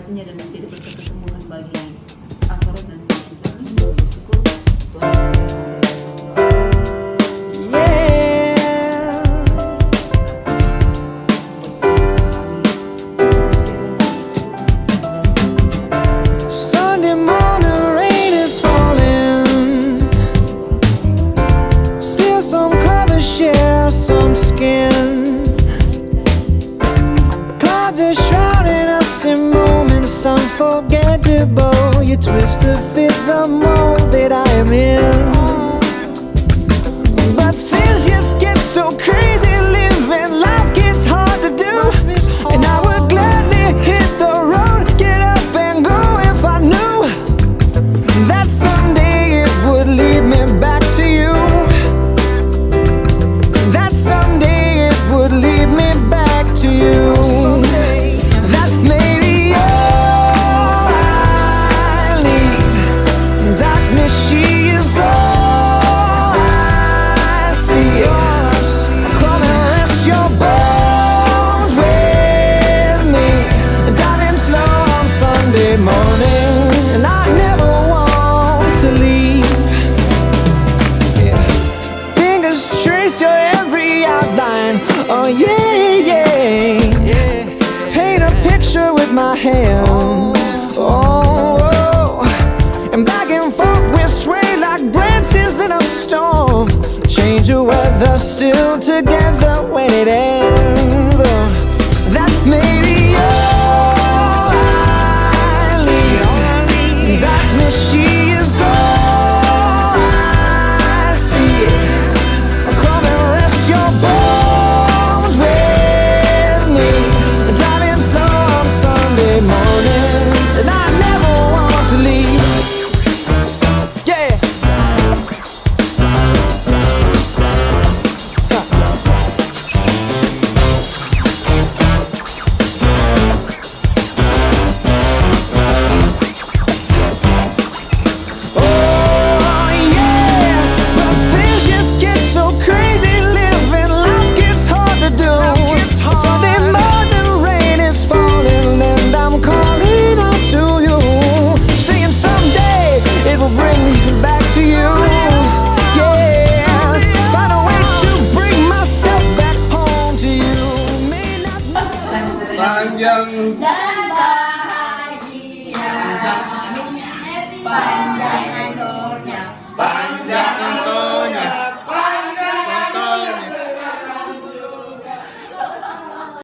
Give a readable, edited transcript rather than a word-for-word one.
hatinya dan menjadi berkat kesembuhan bagi Asoro dan juga bersyukur Tuhan. Sunday morning rain is falling. Still some colors share some skin. Clouds are shrouding us in moments unforgettable. You twist to fit the mold that I am in. But things just get so crazy living. Life gets hard to do. And I would gladly hit the road, get up and go if I knew that someday it would lead me back to you. That someday it would lead me back to you. That maybe all I need. Darkness, she is all I see. Come and rest your bones with me. Driving slow on Sunday morning, and I never want to leave. Yeah. Fingers trace your every outline. Oh yeah, yeah. Paint a picture with my hands. Oh, oh. And back and forth we sway like branches in a storm. Change the weather, still together when it ends. Oh, that may be all I need. Darkness, she is all I see. Come and rest your bones with me. Driving slow on Sunday morning, and I never want to leave. Yeah. Oh yeah, but things just get so crazy living. Life gets hard to do. Sunday morning rain is falling, and I'm calling out to you, saying someday it will bring me back to you. Yeah, find a way to bring myself back home to you. May not Panjang dan bahagia. Pandai